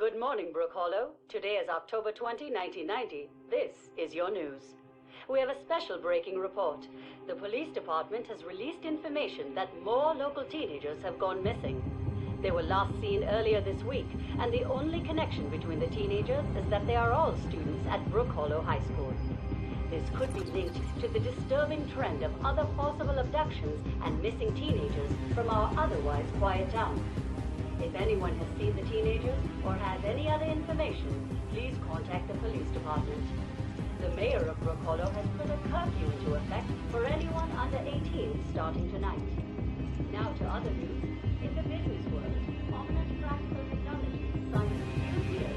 Good morning, Brookhollow. Today is October 20, 1990. This is your news. We have a special breaking report. The police department has released information that more local teenagers have gone missing. They were last seen earlier this week, and the only connection between the teenagers is that they are all students at Brookhollow High School. This could be linked to the disturbing trend of other possible abductions and missing teenagers from our otherwise quiet town. If anyone has seen the teenagers or has any other information, please contact the police department. The mayor of Brookhollow has put a curfew into effect for anyone under 18 starting tonight. Now to other news. In the business world, prominent practical technology signs new deals.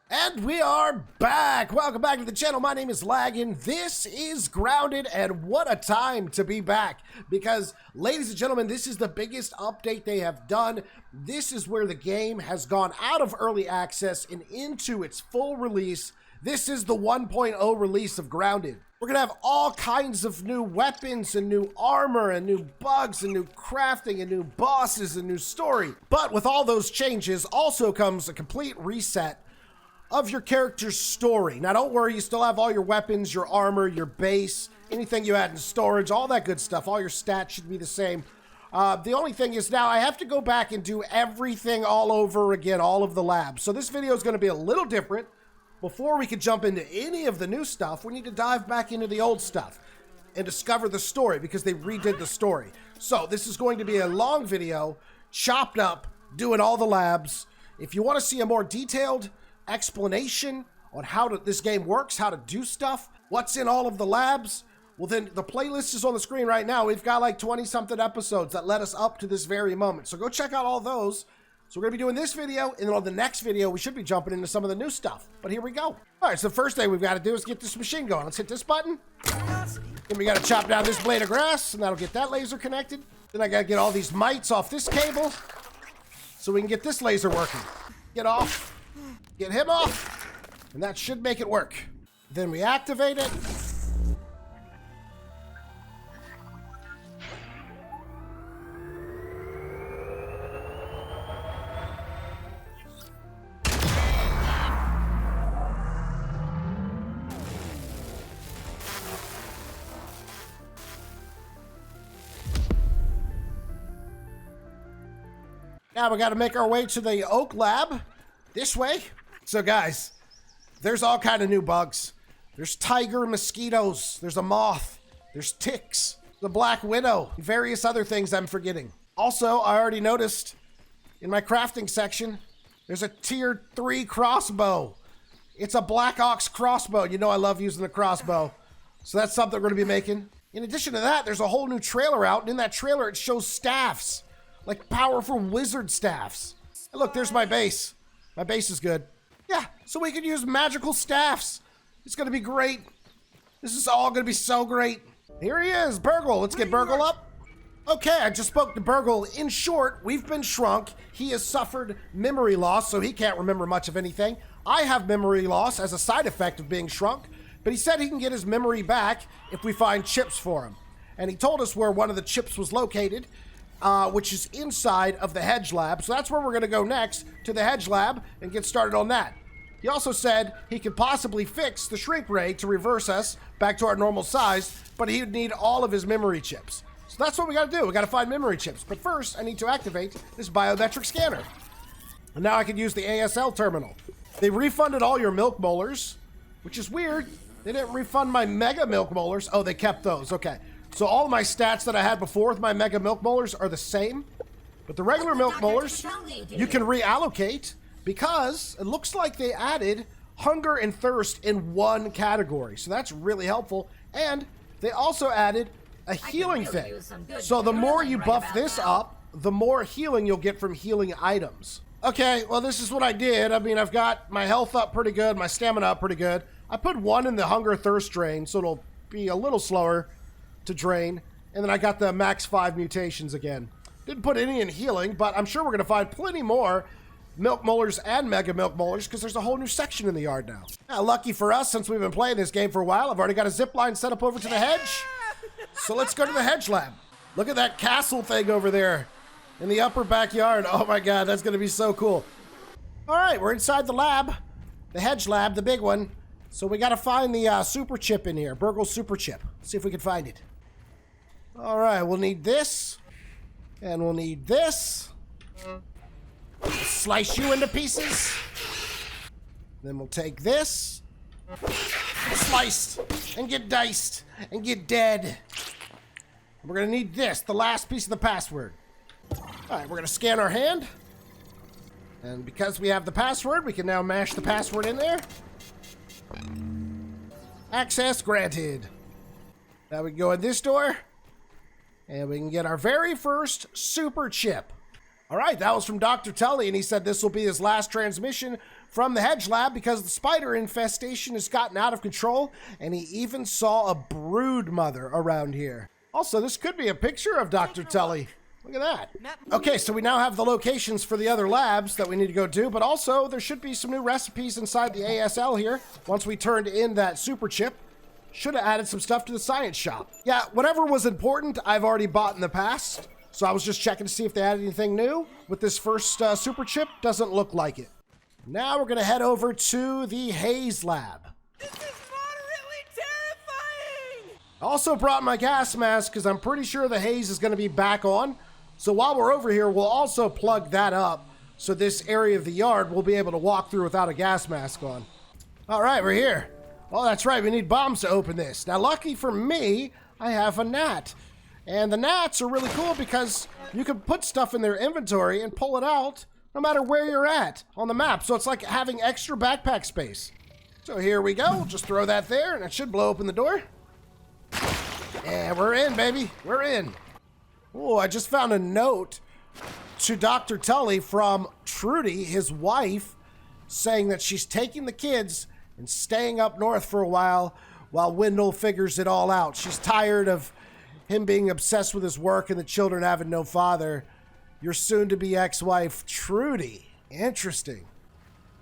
And we are back. Welcome back to the channel. My name is Laggin. This is Grounded, and what a time to be back. Because, ladies and gentlemen, this is the biggest update they have done. This is where the game has gone out of early access and into its full release. This is the 1.0 release of Grounded. We're gonna have all kinds of new weapons and new armor and new bugs and new crafting and new bosses and new story. But with all those changes also comes a complete reset of your character's story. Now don't worry, you still have all your weapons, your armor, your base, anything you had in storage, all that good stuff. All your stats should be the same. The only thing is now I have to go back and do everything all over again, all of the labs. So this video is going to be a little different. Before we can jump into any of the new stuff, we need to dive back into the old stuff and discover the story because they redid the story. So this is going to be a long video, chopped up, doing all the labs. If you want to see a more detailed explanation on how this game works, how to do stuff, what's in all of the labs, well then the playlist is on the screen right now. We've got like 20 something episodes that led us up to this very moment. So go check out all those. So we're gonna be doing this video, and then on the next video we should be jumping into some of the new stuff. But here we go. All right, so the first thing we've got to do is get this machine going. Let's hit this button. Then we got to chop down this blade of grass, and that'll get that laser connected. Then I got to get all these mites off this cable so we can get this laser working. Get off. Get him off, and that should make it work. Then we activate it. Now we got to make our way to the Oak Lab this way. So guys, there's all kind of new bugs. There's tiger mosquitoes, there's a moth, there's ticks, the black widow, and various other things I'm forgetting. Also, I already noticed in my crafting section, there's a tier 3 crossbow. It's a Black Ox crossbow. You know I love using the crossbow. So that's something we're gonna be making. In addition to that, there's a whole new trailer out, and in that trailer it shows staffs, like powerful wizard staffs. And look, there's my base. My base is good. Yeah, so we can use magical staffs. It's gonna be great. This is all gonna be so great. Here he is, Burgle. Let's get Burgle up. Okay, I just spoke to Burgle. In short, we've been shrunk. He has suffered memory loss, so he can't remember much of anything. I have memory loss as a side effect of being shrunk, but he said he can get his memory back if we find chips for him. And he told us where one of the chips was located, which is inside of the hedge lab. So that's where we're gonna go next, to the hedge lab, and get started on that. He also said he could possibly fix the shrink ray to reverse us back to our normal size, but he would need all of his memory chips. So that's what we gotta do. We gotta find memory chips. But first, I need to activate this biometric scanner. And now I can use the ASL terminal. They refunded all your milk molars, which is weird. They didn't refund my mega milk molars. Oh, they kept those. Okay. So all my stats that I had before with my mega milk molars are the same. But the regular milk molars, you can reallocate because it looks like they added hunger and thirst in one category. So that's really helpful. And they also added a healing thing. So the more you buff this up, the more healing you'll get from healing items. Okay, well, this is what I did. I mean, I've got my health up pretty good, my stamina up pretty good. I put 1 in the hunger thirst drain, so it'll be a little slower to drain. And then I got the max 5 mutations again. Didn't put any in healing, but I'm sure we're going to find plenty more milk molars and mega milk molars because there's a whole new section in the yard now. Now, lucky for us, since we've been playing this game for a while, I've already got a zip line set up over to the hedge. So let's go to the hedge lab. Look at that castle thing over there in the upper backyard. Oh my God, that's going to be so cool. All right, we're inside the lab, the hedge lab, the big one. So we got to find the super chip in here, burgle super chip. See if we can find it. All right, we'll need this. And we'll need this. Slice you into pieces. Then we'll take this. Sliced. And get diced. And get dead. We're going to need this, the last piece of the password. Alright, we're going to scan our hand. And because we have the password, we can now mash the password in there. Access granted. Now we can go in this door. And we can get our very first super chip. All right, that was from Dr. Tully, and he said this will be his last transmission from the hedge lab because the spider infestation has gotten out of control, and he even saw a brood mother around here. Also, this could be a picture of Dr. Tully. Look at that. Okay, so we now have the locations for the other labs that we need to go do, but also there should be some new recipes inside the ASL here once we turned in that super chip. Should have added some stuff to the science shop. Yeah, whatever was important, I've already bought in the past. So I was just checking to see if they added anything new. With this first super chip, doesn't look like it. Now we're going to head over to the haze lab. This is moderately terrifying! I also brought my gas mask because I'm pretty sure the haze is going to be back on. So while we're over here, we'll also plug that up. So this area of the yard we'll be able to walk through without a gas mask on. All right, we're here. Oh, that's right. We need bombs to open this. Now, lucky for me, I have a gnat. And the gnats are really cool because you can put stuff in their inventory and pull it out no matter where you're at on the map. So it's like having extra backpack space. So here we go. Just throw that there and it should blow open the door. And we're in, baby. We're in. Oh, I just found a note to Dr. Tully from Trudy, his wife, saying that she's taking the kids and staying up north for a while Wendell figures it all out. She's tired of him being obsessed with his work and the children having no father. Your soon-to-be ex-wife, Trudy. Interesting.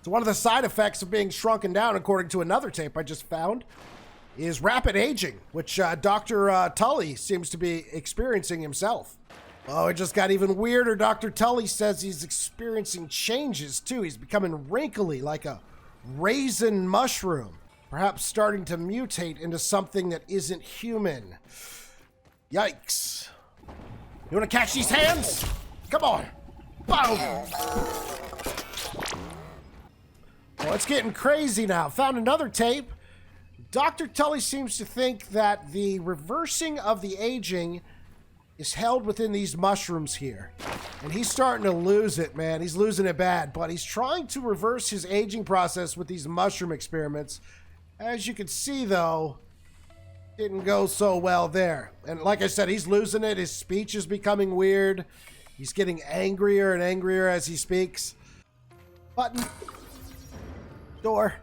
So one of the side effects of being shrunken down, according to another tape I just found, is rapid aging, which Dr. Tully seems to be experiencing himself. Oh, it just got even weirder. Dr. Tully says he's experiencing changes, too. He's becoming wrinkly like a raisin mushroom, perhaps starting to mutate into something that isn't human. Yikes. You want to catch these hands? Come on. Boom. Well, it's getting crazy now. Found another tape. Dr. Tully seems to think that the reversing of the aging is held within these mushrooms here. And he's starting to lose it, man. He's losing it bad. But he's trying to reverse his aging process with these mushroom experiments. As you can see, though, didn't go so well there. And like I said, he's losing it. His speech is becoming weird. He's getting angrier and angrier as he speaks. Button. Door.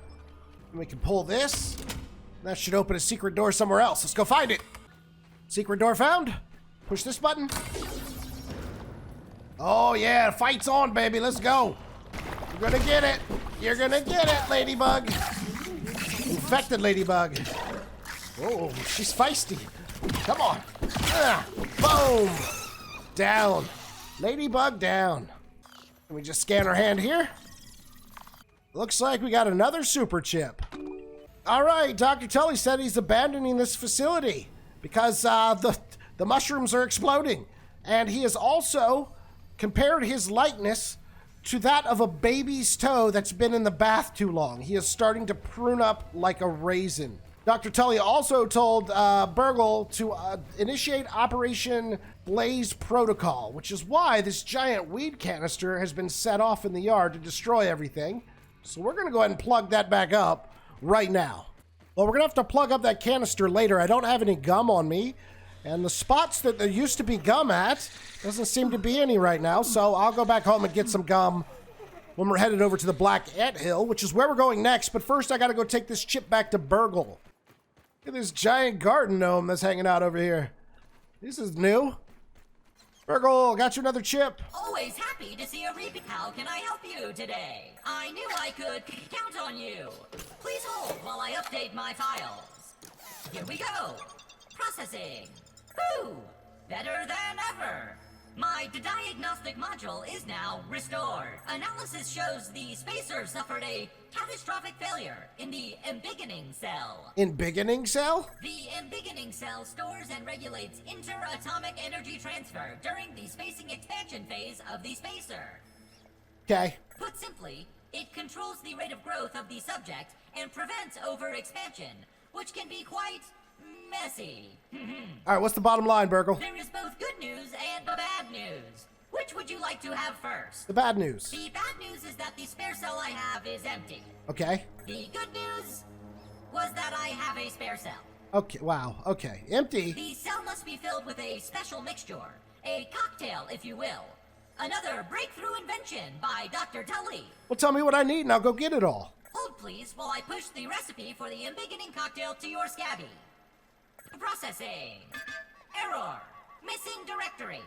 And we can pull this. That should open a secret door somewhere else. Let's go find it. Secret door found. Push this button. Oh, yeah. Fight's on, baby. Let's go. You're going to get it. You're going to get it, Ladybug. Infected Ladybug. Oh, she's feisty. Come on. Boom. Down. Ladybug down. Let me just scan her hand here. Looks like we got another super chip. All right, Dr. Tully said he's abandoning this facility because the mushrooms are exploding. And he has also compared his likeness to that of a baby's toe that's been in the bath too long. He is starting to prune up like a raisin. Dr. Tully also told Burgle to initiate Operation Blaze Protocol, which is why this giant weed canister has been set off in the yard to destroy everything. So we're going to go ahead and plug that back up right now. Well, we're going to have to plug up that canister later. I don't have any gum on me. And the spots that there used to be gum at, doesn't seem to be any right now. So I'll go back home and get some gum when we're headed over to the Black Ant Hill, which is where we're going next. But first, I got to go take this chip back to Burgle. Look at this giant garden gnome that's hanging out over here. This is new. Burgle, got you another chip. Always happy to see a repeat. How can I help you today? I knew I could count on you. Please hold while I update my files. Here we go. Processing. Whew! Better than ever. My diagnostic module is now restored. Analysis shows the spacer suffered a catastrophic failure in the embiggening cell. Embiggening cell? The embiggening cell stores and regulates interatomic energy transfer during the spacing expansion phase of the spacer. Okay. Put simply, it controls the rate of growth of the subject and prevents overexpansion, which can be quite messy. All right, what's the bottom line, Burgle? There is both good news and bad news. Which would you like to have first? The bad news. The bad news is that the spare cell I have is empty. Okay. The good news was that I have a spare cell. Okay, wow, okay. Empty. The cell must be filled with a special mixture, a cocktail, if you will. Another breakthrough invention by Dr. Tully. Well, tell me what I need and I'll go get it all. Hold please while I push the recipe for the embiggening cocktail to your scabby. Processing. Error. Missing directory.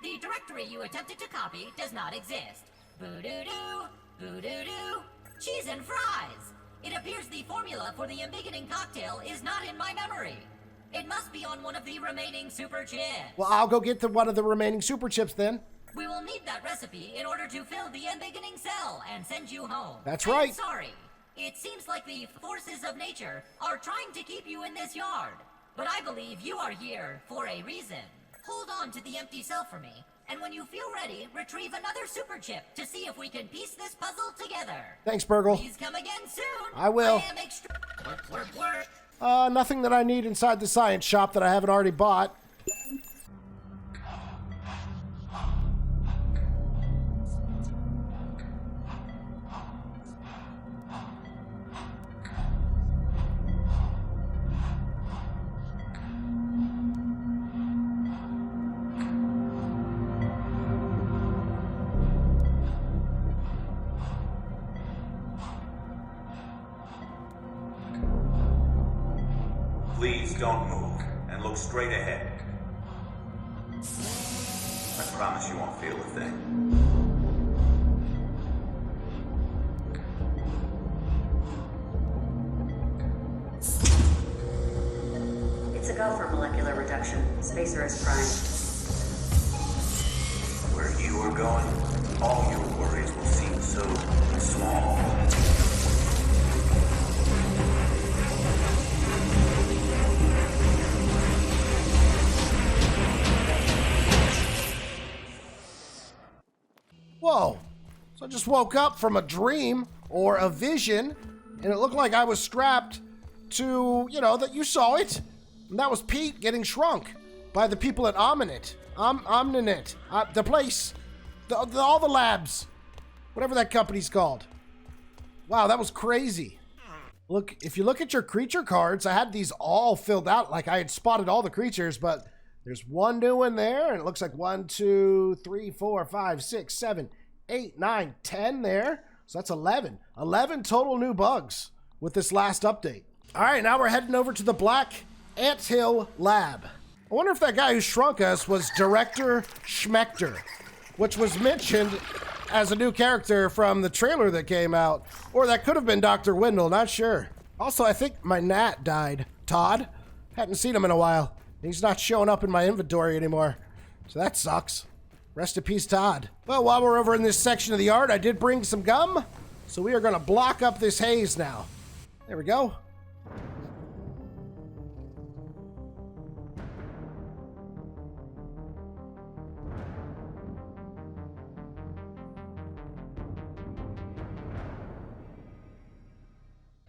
The directory you attempted to copy does not exist. Boo-doo-doo. Boo-doo-doo. Cheese and fries. It appears the formula for the embiggening cocktail is not in my memory. It must be on one of the remaining super chips. Well, I'll go get one of the remaining super chips then. We will need that recipe in order to fill the embiggening cell and send you home. That's right. I'm sorry. It seems like the forces of nature are trying to keep you in this yard. But I believe you are here for a reason. Hold on to the empty cell for me, and when you feel ready, retrieve another super chip to see if we can piece this puzzle together. Thanks, Burgle. Please come again soon. I will. I am work. Nothing that I need inside the science shop that I haven't already bought. Please don't move and look straight ahead. I promise you won't feel a thing. It's a go for molecular reduction. Spacer is primed. Where you are going, all your worries will seem so small. Whoa. So I just woke up from a dream or a vision, and it looked like I was strapped to, that you saw it. And that was Pete getting shrunk by the people at Omninet. Omninet. The place. All the labs. Whatever that company's called. Wow, that was crazy. Look, if you look at your creature cards, I had these all filled out like I had spotted all the creatures, but there's one new one there, and it looks like 1, 2, 3, 4, 5, 6, 7, 8, 9, 10 there. So that's 11. 11 total new bugs with this last update. All right, now we're heading over to the Black Ant Hill Lab. I wonder if that guy who shrunk us was Director Schmechter, which was mentioned as a new character from the trailer that came out. Or that could have been Dr. Wendell, not sure. Also, I think my gnat died. Todd? Hadn't seen him in a while. He's not showing up in my inventory anymore. So that sucks. Rest in peace, Todd. Well, while we're over in this section of the yard, I did bring some gum. So we are going to block up this haze now. There we go.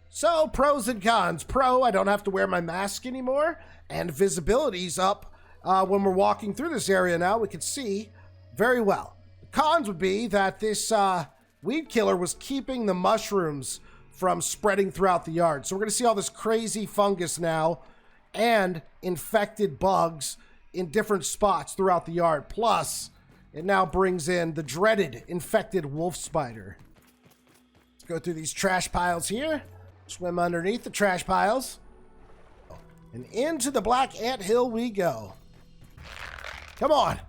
So, pros and cons. Pro, I don't have to wear my mask anymore, and visibility's up when we're walking through this area now. We can see very well. The cons would be that this weed killer was keeping the mushrooms from spreading throughout the yard. So we're going to see all this crazy fungus now and infected bugs in different spots throughout the yard. Plus, it now brings in the dreaded infected wolf spider. Let's go through these trash piles here. Swim underneath the trash piles. And into the black anthill we go. Come on.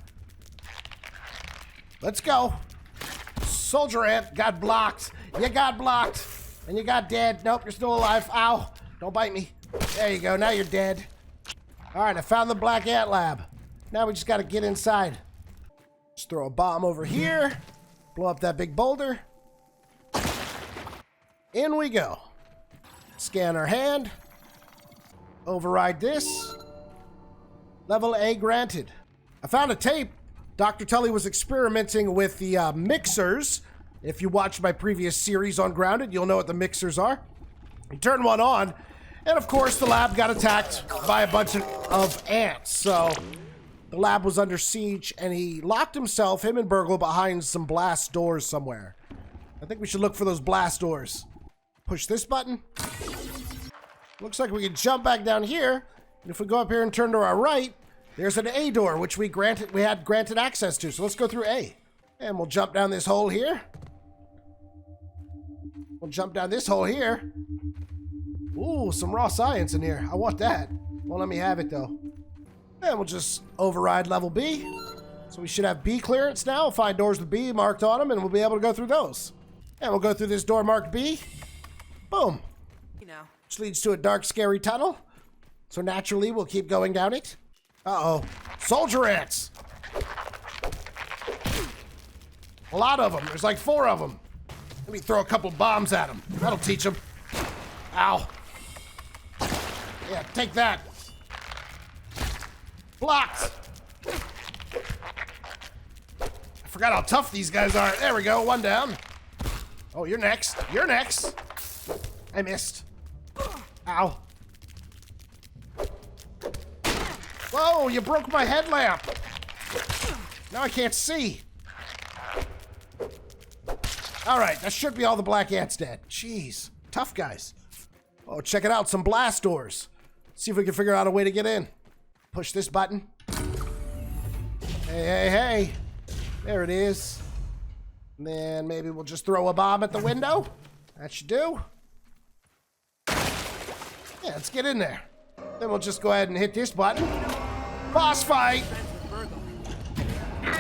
Let's go. Soldier ant got blocked. You got blocked. And you got dead. Nope, you're still alive. Ow. Don't bite me. There you go. Now you're dead. All right, I found the black ant lab. Now we just got to get inside. Just throw a bomb over here. Blow up that big boulder. In we go. Scan our hand. Override this. Level A granted. I found a tape. Dr. Tully was experimenting with the mixers. If you watched my previous series on Grounded, you'll know what the mixers are. He turned one on, and of course the lab got attacked by a bunch of ants. So the lab was under siege, and he locked himself, him and Burgle, behind some blast doors somewhere. I think we should look for those blast doors. Push this button. Looks like we can jump back down here. And if we go up here and turn to our right, there's an A door, which we had granted access to. So let's go through A. And we'll jump down this hole here. We'll jump down this hole here. Ooh, some raw science in here. I want that. Won't let me have it, though. And we'll just override level B. So we should have B clearance now. We'll find doors with B marked on them, and we'll be able to go through those. And we'll go through this door marked B. Boom. Which leads to a dark, scary tunnel. So naturally, we'll keep going down it. Uh-oh. Soldier ants. A lot of them. There's like 4 of them. Let me throw a couple bombs at them. That'll teach them. Ow. Yeah, take that. Blocked. I forgot how tough these guys are. There we go. One down. Oh, you're next. You're next. I missed. Ow. Whoa, you broke my headlamp. Now I can't see. All right, that should be all the black ants dead. Jeez, tough guys. Oh, check it out, some blast doors. See if we can figure out a way to get in. Push this button. Hey, hey, hey. There it is. And then maybe we'll just throw a bomb at the window. That should do. Yeah, let's get in there. Then we'll just go ahead and hit this button. Boss fight!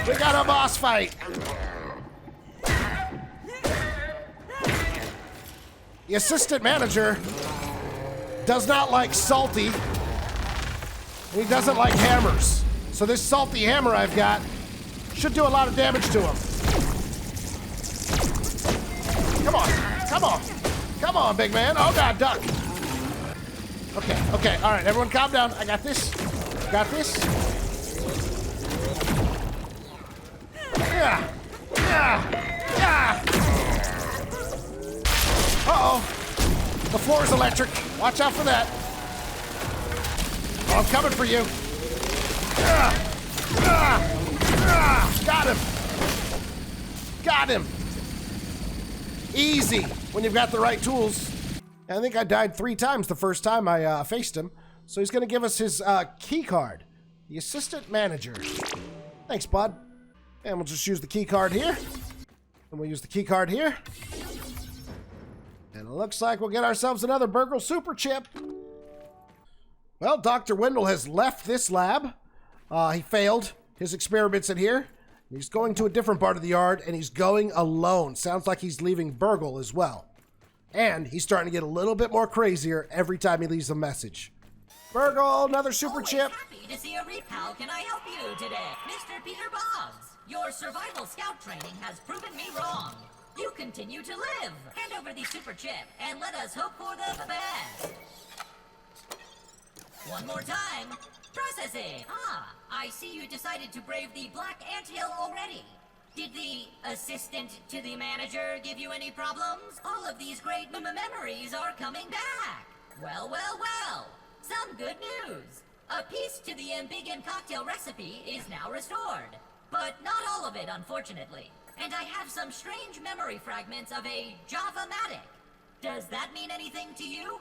We got a boss fight! The assistant manager does not like salty. And he doesn't like hammers. So this salty hammer I've got should do a lot of damage to him. Come on, come on. Come on, big man. Oh God, duck. Okay, okay, all right, everyone calm down. I got this. Got this. Yeah, yeah, yeah. Uh-oh. The floor is electric. Watch out for that. Oh, I'm coming for you. Got him. Got him. Easy when you've got the right tools. I think I died 3 times the first time I faced him. So he's going to give us his key card. The assistant manager. Thanks, bud. And we'll just use the key card here. And we'll use the key card here. And it looks like we'll get ourselves another burgle super chip. Well, Dr. Wendell has left this lab. He failed his experiments in here. He's going to a different part of the yard, and he's going alone. Sounds like he's leaving Burgle as well. And he's starting to get a little bit more crazier every time he leaves a message. Burgle, another super chip. Happy to see a How can I help you today? Mr. Peter Boggs, your survival scout training has proven me wrong. You continue to live. Hand over the super chip and let us hope for the best. One more time. Processing. Ah, I see you decided to brave the black anthill already. Did the assistant to the manager give you any problems? All of these great memories are coming back. Well, well, well. Some good news. A piece to the ambiguous cocktail recipe is now restored. But not all of it, unfortunately. And I have some strange memory fragments of a Java-matic. Does that mean anything to you?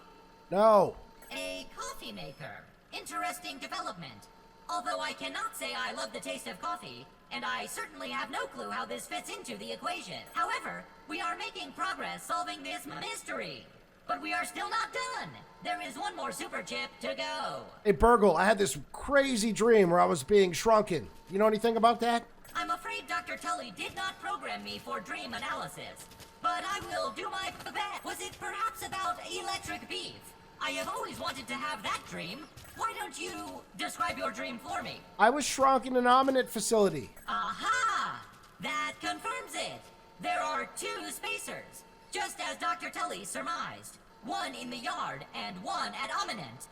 No. A coffee maker. Interesting development. Although I cannot say I love the taste of coffee, and I certainly have no clue how this fits into the equation. However, we are making progress solving this mystery. But we are still not done. There is one more super chip to go. Hey, Burgle, I had this crazy dream where I was being shrunken. You know anything about that? I'm afraid Dr. Tully did not program me for dream analysis. But I will do my best. Was it perhaps about electric beef? I have always wanted to have that dream. Why don't you describe your dream for me? I was shrunk in an ominous facility. Aha! That confirms it. There are 2 spacers, just as Dr. Tully surmised. One in the yard and one at Ominent.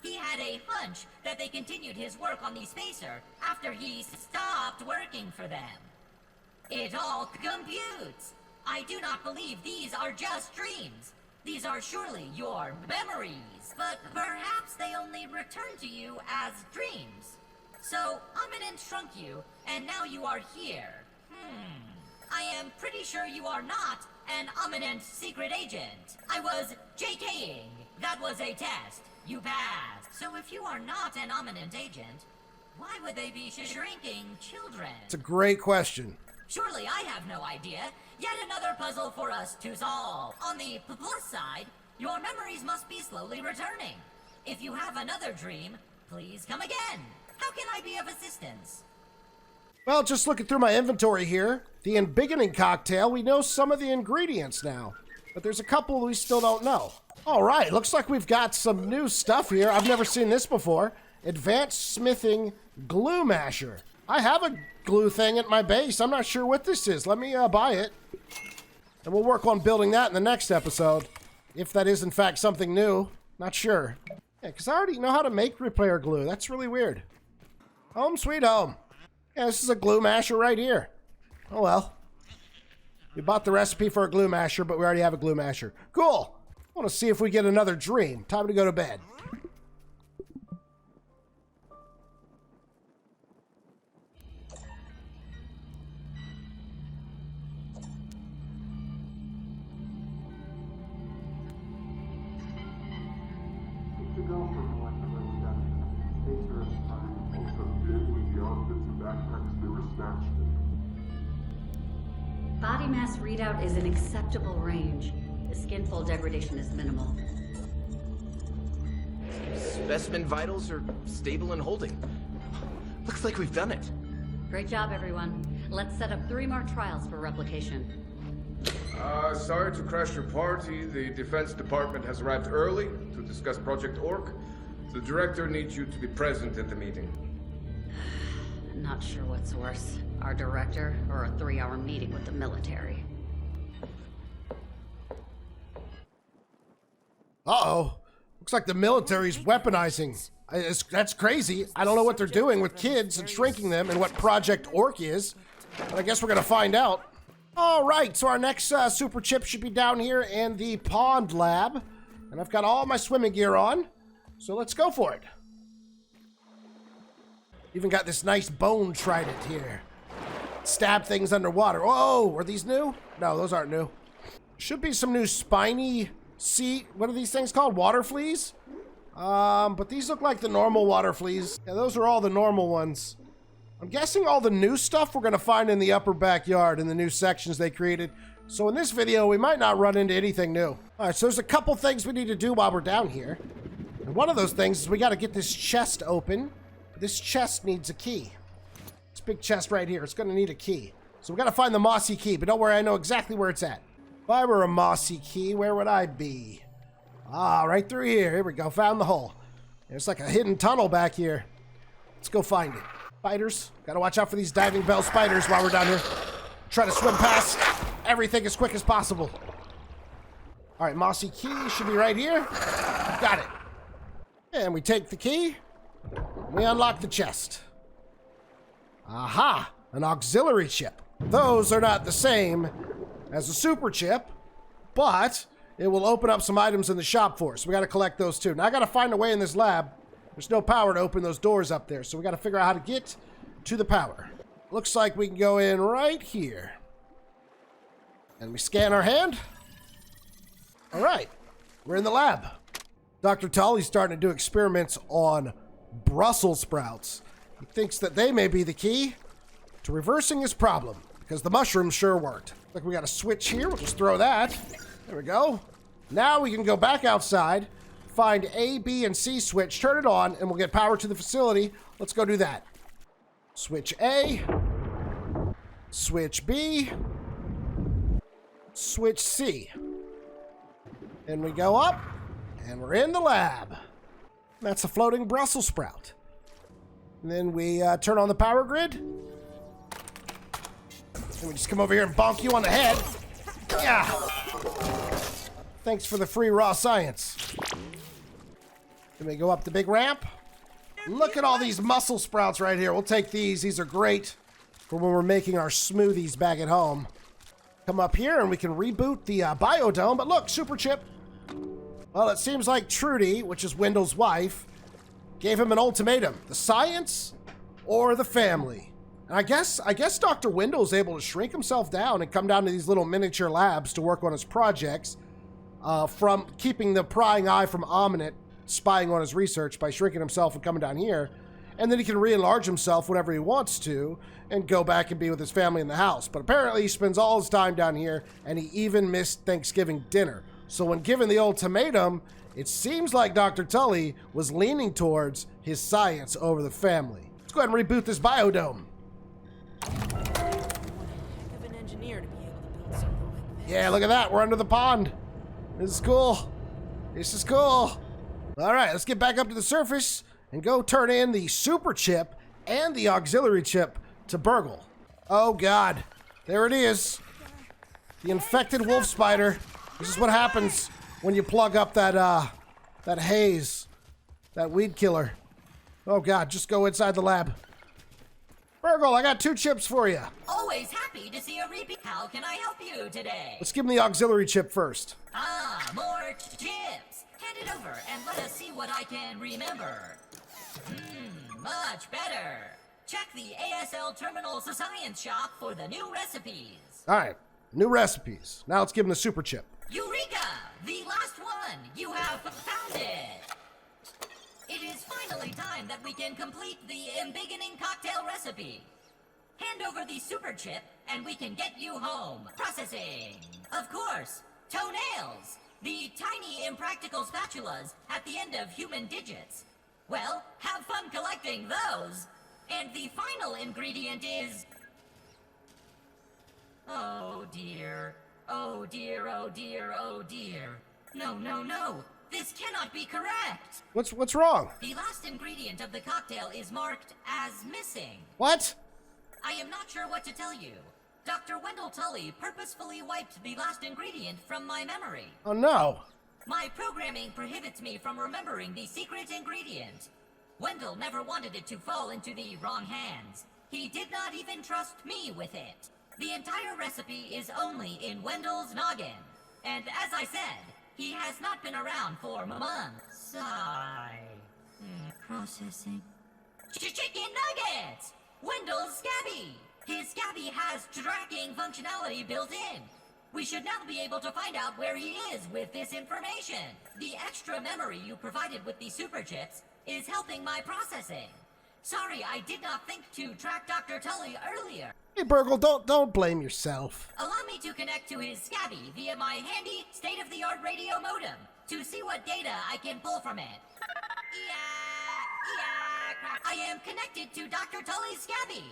He had a hunch that they continued his work on the spacer after he stopped working for them. It all computes. I do not believe these are just dreams. These are surely your memories, but perhaps they only return to you as dreams. So, Ominent shrunk you, and now you are here. I am pretty sure you are not an Ominent secret agent. I was JKing. That was a test. You passed. So if you are not an Ominent agent, why would they be shrinking children? It's a great question. Surely I have no idea. Yet another puzzle for us to solve. On the plus side, your memories must be slowly returning. If you have another dream, please come again. How can I be of assistance? Well, just looking through my inventory here, the embiggening cocktail, we know some of the ingredients now, but there's a couple we still don't know. All right, looks like we've got some new stuff here. I've never seen this before. Advanced Smithing Glue Masher. I have a glue thing at my base. I'm not sure what this is. Let me buy it. And we'll work on building that in the next episode. If that is, in fact, something new. Not sure. Yeah, because I already know how to make repair glue. That's really weird. Home sweet home. Yeah, this is a glue masher right here. Oh, well. We bought the recipe for a glue masher, but we already have a glue masher. Cool. I want to see if we get another dream. Time to go to bed. Body mass readout is an acceptable range. The skin fold degradation is minimal. Specimen vitals are stable and holding. Looks like we've done it. Great job, everyone. Let's set up 3 more trials for replication. Sorry to crash your party. The Defense Department has arrived early to discuss Project Orc. The director needs you to be present at the meeting. Not sure what's worse, our director or a 3-hour meeting with the military. Uh-oh. Looks like the military's weaponizing. That's crazy. I don't know what they're doing with kids and shrinking them and what Project Orc is. But I guess we're going to find out. All right, so our next super chip should be down here in the pond lab. And I've got all my swimming gear on. So let's go for it. Even got this nice bone trident here. Stab things underwater. Oh, are these new? No, those aren't new. Should be some new spiny sea. What are these things called? Water fleas? But these look like the normal water fleas. Yeah, those are all the normal ones. I'm guessing all the new stuff we're going to find in the upper backyard in the new sections they created. So in this video, we might not run into anything new. All right, so there's a couple things we need to do while we're down here. And one of those things is we got to get this chest open. This chest needs a key. This big chest right here, it's going to need a key. So we got to find the mossy key, but don't worry, I know exactly where it's at. If I were a mossy key, where would I be? Ah, right through here. Here we go, found the hole. There's like a hidden tunnel back here. Let's go find it. Spiders, got to watch out for these diving bell spiders while we're down here. Try to swim past. everything as quick as possible. All right, mossy key should be right here. Got it. And we take the key. We unlock the chest. Aha, an auxiliary chip. Those are not the same as a super chip, but it will open up some items in the shop for us. We got to collect those too. Now I got to find a way in this lab. There's no power to open those doors up there, so we got to figure out how to get to the power. Looks like we can go in right here. And we scan our hand. All right, we're in the lab. Dr. Tully's starting to do experiments on Brussels sprouts. He thinks that they may be the key to reversing his problem, because the mushrooms sure worked. Look, we got a switch here. We'll just throw that. There we go. Now we can go back outside, find A, B, and C switch, turn it on, and we'll get power to the facility. Let's go do that. Switch A, switch B, switch C. And we go up, and we're in the lab. That's a floating Brussels sprout. And then we turn on the power grid. And we just come over here and bonk you on the head. Yeah. Thanks for the free raw science. Then we go up the big ramp. Look at all these muscle sprouts right here. We'll take these. These are great for when we're making our smoothies back at home. Come up here and we can reboot the biodome. But look, super chip. Well, it seems like Trudy, which is Wendell's wife, gave him an ultimatum. The science or the family. And I guess Dr. Wendell is able to shrink himself down and come down to these little miniature labs to work on his projects, from keeping the prying eye from Omnet spying on his research by shrinking himself and coming down here. And then he can re-enlarge himself whenever he wants to and go back and be with his family in the house. But apparently he spends all his time down here, and he even missed Thanksgiving dinner. So when given the ultimatum, it seems like Dr. Tully was leaning towards his science over the family. Let's go ahead and reboot this biodome. Of an engineer to be able to build something like this. Yeah, look at that. We're under the pond. This is cool. This is cool. All right, let's get back up to the surface and go turn in the super chip and the auxiliary chip to Burgle. Oh, God. There it is. The infected wolf spider. This is what happens when you plug up that haze, that weed killer. Oh, God, just go inside the lab. Burgle, I got 2 chips for you. Always happy to see a repeat. How can I help you today? Let's give him the auxiliary chip first. Ah, more chips. Hand it over and let us see what I can remember. Much better. Check the ASL Terminal Science Shop for the new recipes. All right, new recipes. Now let's give him the super chip. Eureka! The last one! You have found it! It is finally time that we can complete the embiggening cocktail recipe. Hand over the super chip, and we can get you home. Processing! Of course, toenails! The tiny impractical spatulas at the end of human digits. Well, have fun collecting those! And the final ingredient is... Oh dear. Oh dear, oh dear, oh dear. No, no, no. This cannot be correct. What's wrong? The last ingredient of the cocktail is marked as missing. What? I am not sure what to tell you. Dr. Wendell Tully purposefully wiped the last ingredient from my memory. Oh no. My programming prohibits me from remembering the secret ingredient. Wendell never wanted it to fall into the wrong hands. He did not even trust me with it. The entire recipe is only in Wendell's noggin. And as I said, he has not been around for months. Sigh. Processing. Chicken nuggets! Wendell's Scabby! His Scabby has tracking functionality built in. We should now be able to find out where he is with this information. The extra memory you provided with the super chips is helping my processing. Sorry, I did not think to track Dr. Tully earlier. Hey, Burgle, don't blame yourself. Allow me to connect to his Scabby via my handy, state-of-the-art radio modem to see what data I can pull from it. I am connected to Dr. Tully's Scabby.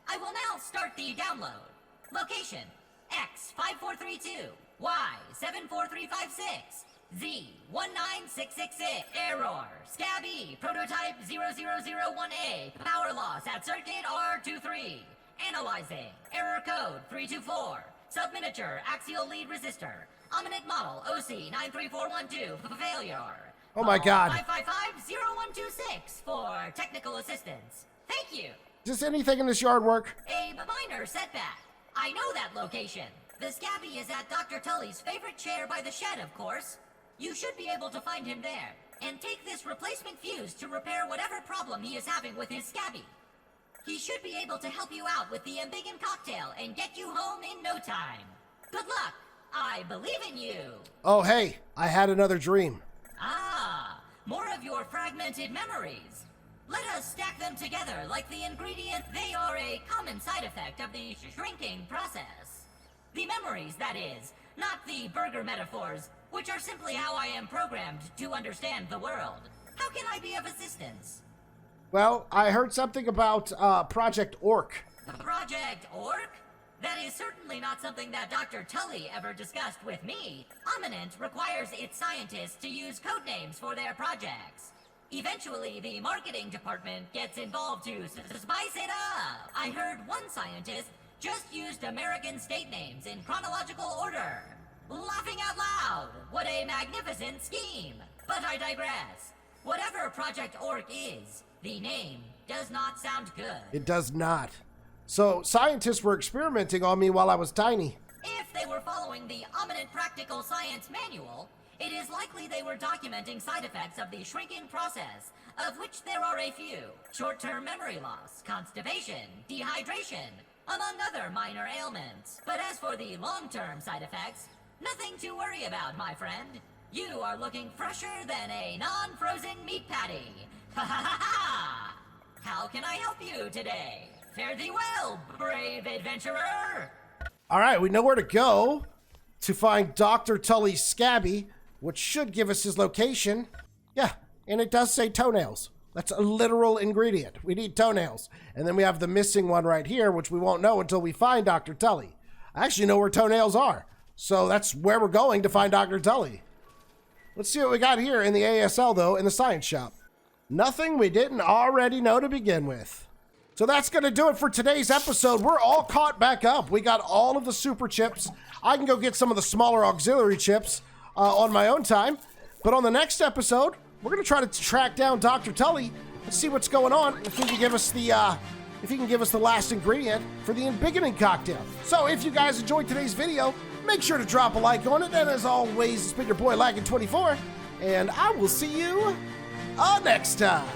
I will now start the download. Location, X5432, Y74356, Z19666, error, Scabby, prototype 0001A, power loss at circuit R23. Analyzing, error code 324, Subminiature axial lead resistor. Ominent model OC93412 failure. Oh my God. 555-0126 for technical assistance. Thank you. Does anything in this yard work? A minor setback. I know that location. The Scabby is at Dr. Tully's favorite chair by the shed, of course. You should be able to find him there. And take this replacement fuse to repair whatever problem he is having with his Scabby. He should be able to help you out with the Embiggen cocktail and get you home in no time. Good luck. I believe in you. Oh, hey, I had another dream. Ah, more of your fragmented memories. Let us stack them together like the ingredient. They are a common side effect of the shrinking process. The memories, that is, not the burger metaphors, which are simply how I am programmed to understand the world. How can I be of assistance? Well, I heard something about Project Orc. Project Orc? That is certainly not something that Dr. Tully ever discussed with me. Ominent requires its scientists to use codenames for their projects. Eventually, the marketing department gets involved to spice it up. I heard one scientist just used American state names in chronological order. Laughing out loud! What a magnificent scheme! But I digress. Whatever Project Orc is, the name does not sound good. It does not. So, scientists were experimenting on me while I was tiny. If they were following the Ominent Practical Science Manual, it is likely they were documenting side effects of the shrinking process, of which there are a few. Short-term memory loss, constipation, dehydration, among other minor ailments. But as for the long-term side effects, nothing to worry about, my friend. You are looking fresher than a non-frozen meat patty. Ha ha ha ha! How can I help you today? Fare thee well, brave adventurer! All right, we know where to go to find Dr. Tully's Scabby, which should give us his location. Yeah, and it does say toenails. That's a literal ingredient. We need toenails. And then we have the missing one right here, which we won't know until we find Dr. Tully. I actually know where toenails are. So that's where we're going to find Dr. Tully. Let's see what we got here in the ASL, though, in the science shop. Nothing we didn't already know to begin with. So that's going to do it for today's episode. We're all caught back up. We got all of the super chips. I can go get some of the smaller auxiliary chips on my own time. But on the next episode, we're going to try to track down Dr. Tully and see what's going on. If he can give us the last ingredient for the Embiggen cocktail. So if you guys enjoyed today's video, make sure to drop a like on it. And as always, it's been your boy Laggin24, and I will see you next time.